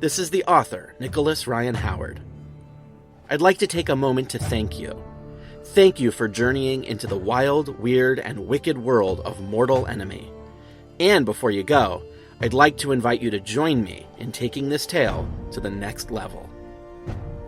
This is the author, Nicholas Ryan Howard. I'd like to take a moment to thank you. Thank you for journeying into the wild, weird, and wicked world of Mortal Enemy. And before you go, I'd like to invite you to join me in taking this tale to the next level.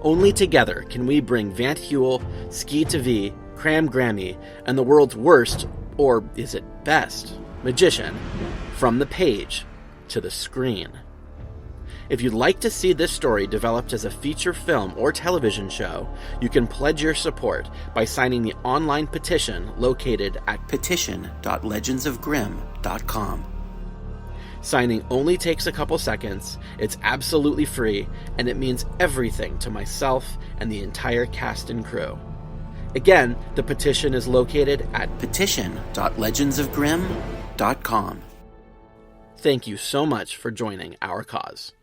Only together can we bring Vant Huel, Skii to V, Cram Grammy, and the world's worst, or is it best, magician, from the page to the screen. If you'd like to see this story developed as a feature film or television show, you can pledge your support by signing the online petition located at petition.legendsofgrim.com. Signing only takes a couple seconds, it's absolutely free, and it means everything to myself and the entire cast and crew. Again, the petition is located at petition.legendsofgrim.com. Thank you so much for joining our cause.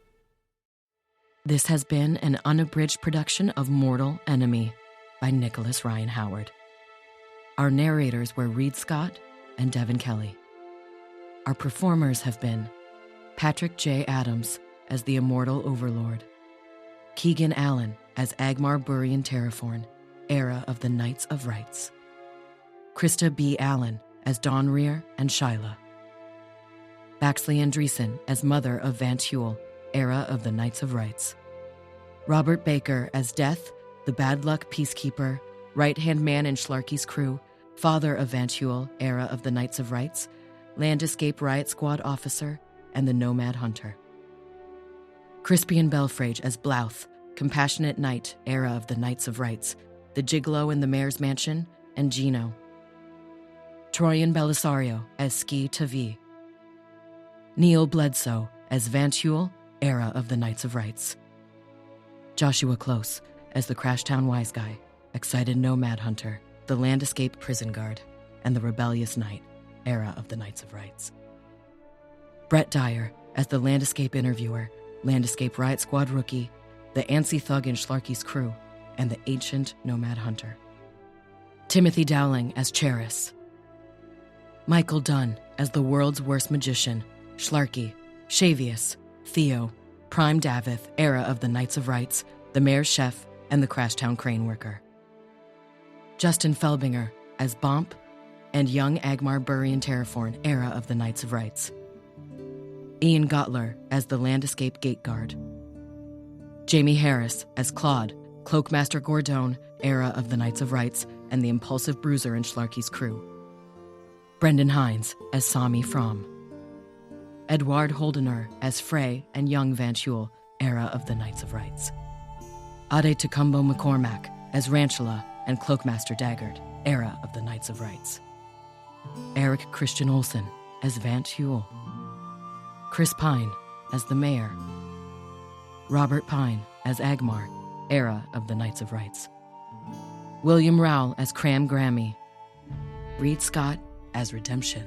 This has been an unabridged production of Mortal Enemy by Nicholas Ryan Howard. Our narrators were Reed Scott and Devin Kelly. Our performers have been Patrick J. Adams as the Immortal Overlord, Keegan Allen as Agmar Burian Terraforn, Era of the Knights of Rights, Krista B. Allen as Dawnrear and Shyla, Baxley Andreessen as Mother of Vant Huel, Era of the Knights of Rights, Robert Baker as Death, the Bad Luck Peacekeeper, right-hand man in Schlarky's crew, Father of Vant Huel, Era of the Knights of Rights, Land Escape Riot Squad Officer, and the Nomad Hunter. Crispian Belfrage as Blouth, Compassionate Knight, Era of the Knights of Rights, the Gigolo in the Mayor's Mansion, and Gino. Troyan Belisario as Skii to V. Neil Bledsoe as Vant Huel, Era of the Knights of Rights. Joshua Close as the Crashtown Wise Guy, Excited Nomad Hunter, the Land Escape Prison Guard, and the Rebellious Knight, Era of the Knights of Rights. Brett Dyer as the Land Escape Interviewer, Land Escape Riot Squad Rookie, the Antsy Thug in Schlarky's crew, and the Ancient Nomad Hunter. Timothy Dowling as Cheris. Michael Dunn as the World's Worst Magician, Schlarky, Shavius, Theo, Prime Davith, Era of the Knights of Rights, the Mayor's Chef, and the Crashtown Crane Worker. Justin Felbinger as Bomp, and young Agmar Burian Terraforn, Era of the Knights of Rights. Ian Gottler as the Land Escape Gate Guard. Jamie Harris as Claude, Cloakmaster Gordon, Era of the Knights of Rights, and the Impulsive Bruiser in Schlarky's crew. Brendan Hines as Sami Fromm. Edward Holdener as Frey and young Vant Huel, Era of the Knights of Rights. Ade Tacumbo McCormack as Ranchula and Cloakmaster Daggard, Era of the Knights of Rights. Eric Christian Olsen as Vant Huel. Chris Pine as the Mayor. Robert Pine as Agmar, Era of the Knights of Rights. William Rowell as Cram Grammy. Reed Scott as Redemption.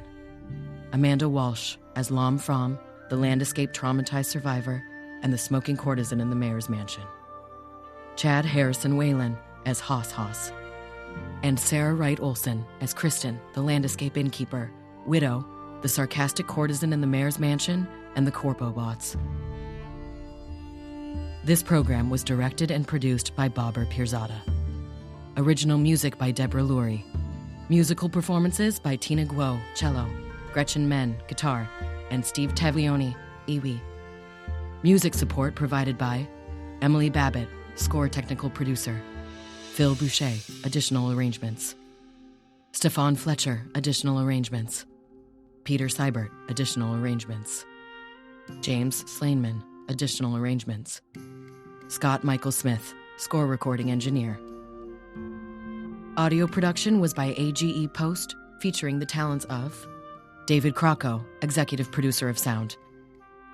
Amanda Walsh as Lam Fromm, the Land Escape Traumatized Survivor, and the Smoking Courtesan in the Mayor's Mansion. Chad Harrison Whalen as Hoss Hoss. And Sarah Wright Olson as Kristen, the Land Escape Innkeeper, Widow, the Sarcastic Courtesan in the Mayor's Mansion, and the Corpo Bots. This program was directed and produced by Bobber Pirzada. Original music by Deborah Lurie. Musical performances by Tina Guo, cello, Gretchen Men, guitar, and Steve Taglioni, iwi. Music support provided by Emily Babbitt, score technical producer, Phil Boucher, additional arrangements, Stefan Fletcher, additional arrangements, Peter Seibert, additional arrangements, James Slainman, additional arrangements, Scott Michael Smith, score recording engineer. Audio production was by AGE Post, featuring the talents of David Crocco, executive producer of sound,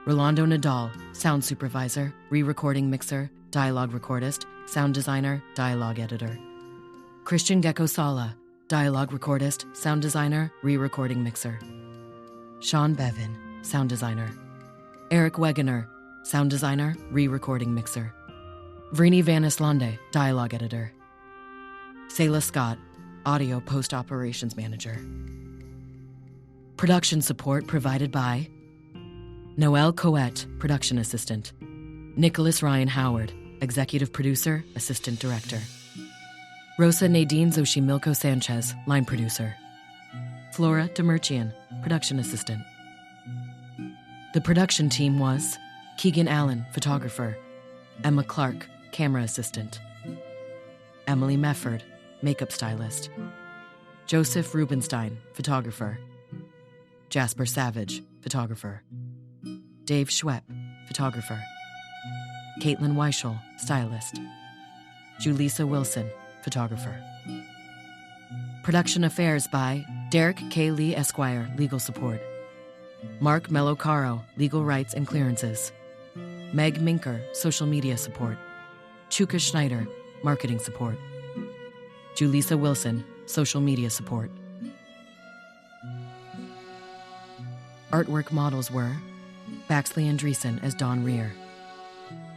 Rolando Nadal, sound supervisor, re-recording mixer, dialogue recordist, sound designer, dialogue editor, Christian Gecko Sala, dialogue recordist, sound designer, re-recording mixer, Sean Bevin, sound designer, Eric Wegener, sound designer, re-recording mixer, Vrini Van Islande, dialogue editor, Sayla Scott, audio post-operations manager. Production support provided by Noelle Coette, production assistant, Nicholas Ryan Howard, Executive Producer, Assistant Director. Rosa Nadine Xochimilco Sanchez, Line Producer. Flora Demerchian, Production Assistant. The production team was Keegan Allen, Photographer. Emma Clark, Camera Assistant. Emily Mefford, Makeup Stylist. Joseph Rubenstein, Photographer. Jasper Savage, Photographer. Dave Schwepp, Photographer. Caitlin Weichel, Stylist. Julissa Wilson, Photographer. Production Affairs by Derek K. Lee Esquire, Legal Support. Mark Mellocaro, Legal Rights and Clearances. Meg Minker, Social Media Support. Chuka Schneider, Marketing Support. Julissa Wilson, Social Media Support. Artwork models were Baxley Andreessen as Don Rear,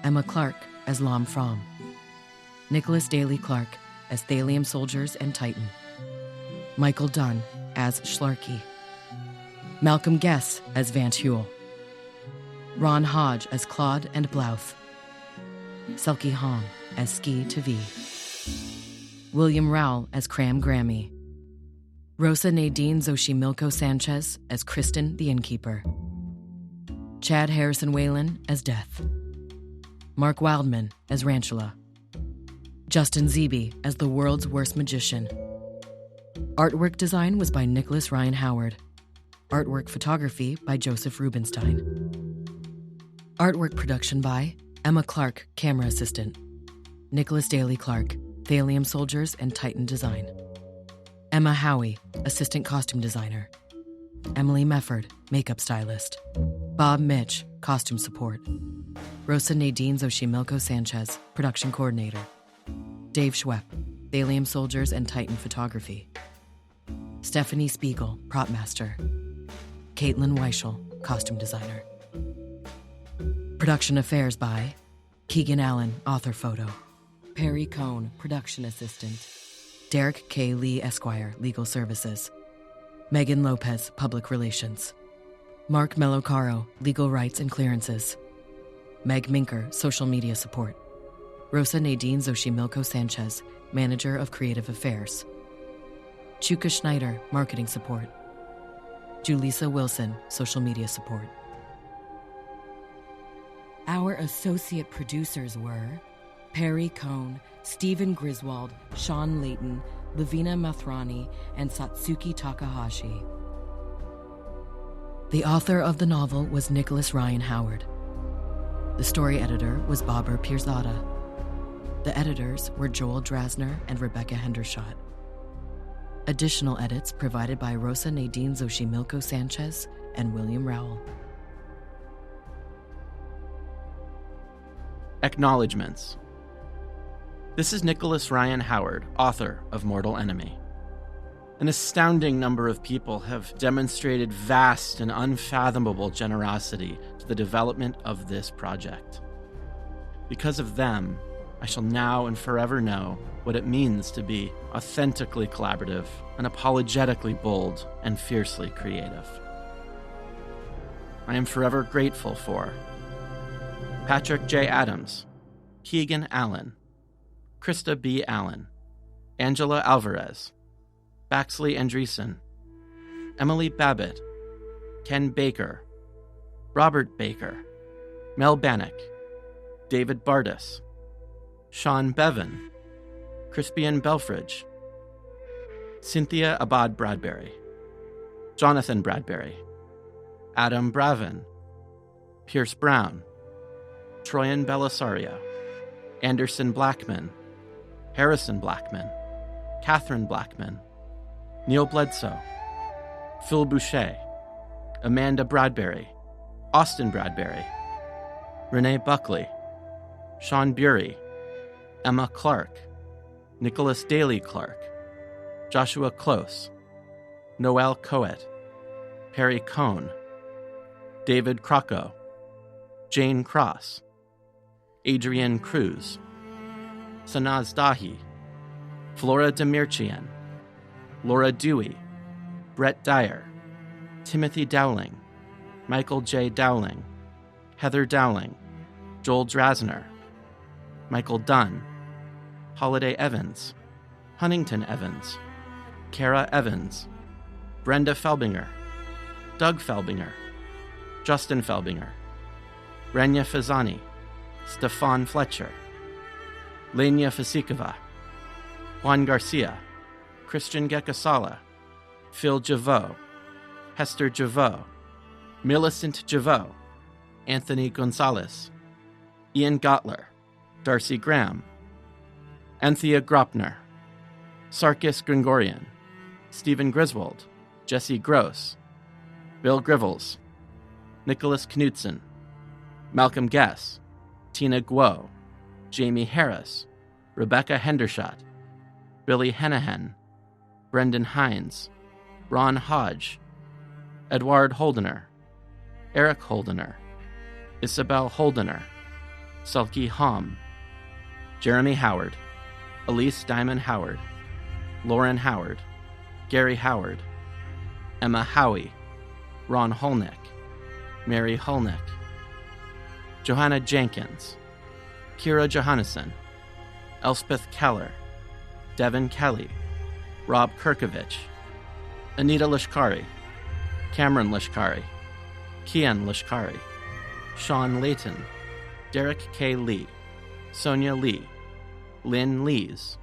Emma Clark as Lam Fromm, Nicholas Daly Clark as Thalium Soldiers and Titan, Michael Dunn as Schlarky, Malcolm Guess as Vant Huel, Ron Hodge as Claude and Blouth, Selkie Hong as Skii TV, William Rowell as Cram Grammy, Rosa Nadine Xochimilco Sanchez as Kristen the Innkeeper, Chad Harrison Whalen as Death, Mark Wildman as Ranchula, Justin Zeeby as the World's Worst Magician. Artwork design was by Nicholas Ryan Howard. Artwork photography by Joseph Rubenstein. Artwork production by Emma Clark, Camera Assistant. Nicholas Daly Clark, Thalium Soldiers and Titan Design. Emma Howie, Assistant Costume Designer. Emily Mefford, Makeup Stylist. Bob Mitch, Costume Support. Rosa Nadine Xochimilco Sanchez, Production Coordinator. Dave Schwepp, Thalium Soldiers and Titan Photography. Stephanie Spiegel, Prop Master. Caitlin Weichel, Costume Designer. Production Affairs by Keegan Allen, Author Photo. Perry Cohn, Production Assistant. Derek K. Lee Esquire, Legal Services. Megan Lopez, Public Relations. Mark Mellocaro, Legal Rights and Clearances. Meg Minker, Social Media Support. Rosa Nadine Xochimilco Sanchez, Manager of Creative Affairs. Chuka Schneider, Marketing Support. Julissa Wilson, Social Media Support. Our associate producers were Perry Cohn, Stephen Griswold, Sean Layton, Lavina Mathrani, and Satsuki Takahashi. The author of the novel was Nicholas Ryan Howard. The story editor was Barbara Pirzada. The editors were Joel Drasner and Rebecca Hendershot. Additional edits provided by Rosa Nadine Xochimilco Sanchez and William Rowell. Acknowledgments. This is Nicholas Ryan Howard, author of Mortal Enemy. An astounding number of people have demonstrated vast and unfathomable generosity to the development of this project. Because of them, I shall now and forever know what it means to be authentically collaborative, unapologetically bold, and fiercely creative. I am forever grateful for Patrick J. Adams, Keegan Allen, Krista B. Allen, Angela Alvarez, Baxley Andreessen, Emily Babbitt, Ken Baker, Robert Baker, Mel Bannock, David Bardis, Sean Bevan, Crispian Belfridge, Cynthia Abad Bradbury, Jonathan Bradbury, Adam Bravin, Pierce Brown, Troyan Belisario, Anderson Blackman, Harrison Blackman, Catherine Blackman, Neil Bledsoe, Phil Boucher, Amanda Bradbury, Austin Bradbury, Renee Buckley, Sean Bury, Emma Clark, Nicholas Daly Clark, Joshua Close, Noel Coet, Perry Cohn, David Crocco, Jane Cross, Adrienne Cruz, Sanaz Dahi, Flora Demirchian, Laura Dewey, Brett Dyer, Timothy Dowling, Michael J. Dowling, Heather Dowling, Joel Drasner, Michael Dunn, Holiday Evans, Huntington Evans, Kara Evans, Brenda Felbinger, Doug Felbinger, Justin Felbinger, Renya Fazani, Stefan Fletcher, Lenya Fasikova, Juan Garcia, Christian Gekasala, Phil Javot, Hester Javot, Millicent Javot, Anthony Gonzalez, Ian Gottler, Darcy Graham, Anthea Gropner, Sarkis Gregorian, Stephen Griswold, Jesse Gross, Bill Grivels, Nicholas Knudsen, Malcolm Guess, Tina Guo, Jamie Harris, Rebecca Hendershot, Billy Hennahan, Brendan Hines, Ron Hodge, Edward Holdener, Eric Holdener, Isabel Holdener, Selkie Hom, Jeremy Howard, Elise Diamond Howard, Lauren Howard, Gary Howard, Emma Howie, Ron Holnick, Mary Holnick, Johanna Jenkins, Kira Johannesson, Elspeth Keller, Devin Kelly, Rob Kirkovich, Anita Lishkari, Cameron Lishkari, Kian Lishkari, Sean Layton, Derek K. Lee, Sonia Lee, Lynn Lees,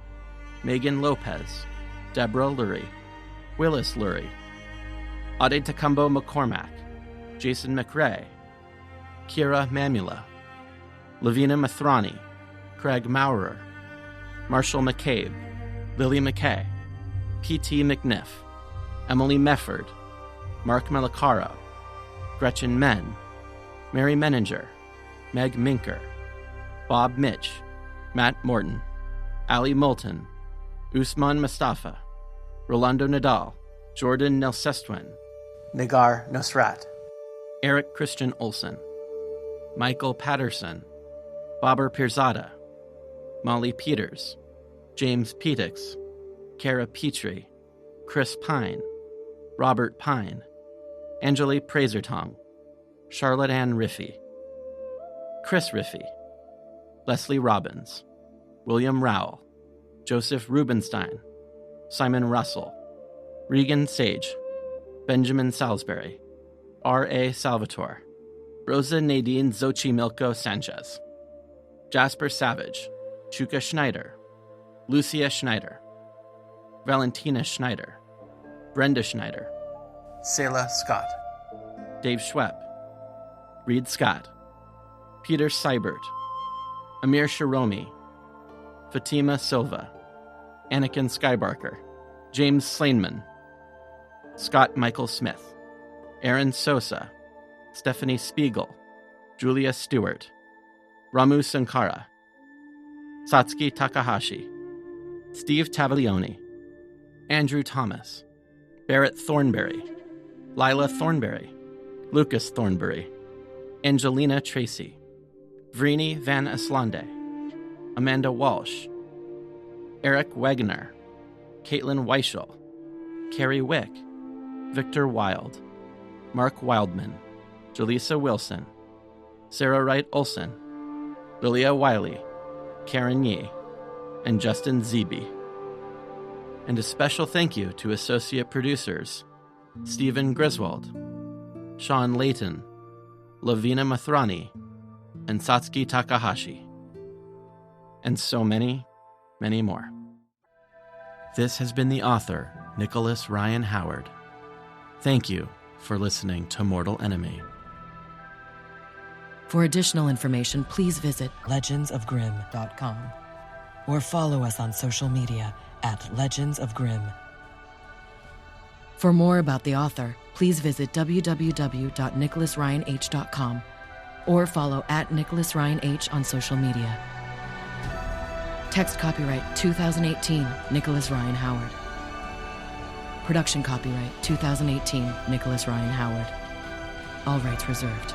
Megan Lopez, Deborah Lurie, Willis Lurie, Ade Tacumbo McCormack, Jason McRae, Kira Mamula, Lavina Mathrani, Craig Maurer, Marshall McCabe, Lily McKay, P.T. McNiff, Emily Mefford, Mark Malacaro, Gretchen Men, Mary Menninger, Meg Minker, Bob Mitch, Matt Morton, Ali Moulton, Usman Mustafa, Rolando Nadal, Jordan Nelsestwin, Nigar Nosrat, Eric Christian Olsen, Michael Patterson, Bobber Pirzada, Molly Peters, James Petix, Kara Petrie, Chris Pine, Robert Pine, Angeli Prazertong, Charlotte Ann Riffey, Chris Riffey, Leslie Robbins, William Rowell, Joseph Rubenstein, Simon Russell, Regan Sage, Benjamin Salisbury, R.A. Salvatore, Rosa Nadine Xochimilco Sanchez, Jasper Savage, Chuka Schneider, Lucia Schneider, Valentina Schneider, Brenda Schneider, Selah Scott, Dave Schwepp, Reed Scott, Peter Seibert, Amir Sharomi, Fatima Silva, Anakin Skybarker, James Slainman, Scott Michael Smith, Aaron Sosa, Stephanie Spiegel, Julia Stewart, Ramu Sankara, Satsuki Takahashi, Steve Taviglione, Andrew Thomas, Barrett Thornberry, Lila Thornberry, Lucas Thornberry, Angelina Tracy, Vrini Van Aslande, Amanda Walsh, Eric Wegner, Caitlin Weichel, Carrie Wick, Victor Wild, Mark Wildman, Jaleesa Wilson, Sarah Wright Olson, Lilia Wiley, Karen Yee, and Justin Zeeby. And a special thank you to associate producers Stephen Griswold, Sean Layton, Lavina Mathrani, and Satsuki Takahashi. And so many, many more. This has been the author, Nicholas Ryan Howard. Thank you for listening to Mortal Enemy. For additional information, please visit legendsofgrim.com or follow us on social media at Legends of Grim. For more about the author, please visit www.nicholasryanh.com or follow @NicholasRyanH on social media. Text copyright 2018, Nicholas Ryan Howard. Production copyright 2018, Nicholas Ryan Howard. All rights reserved.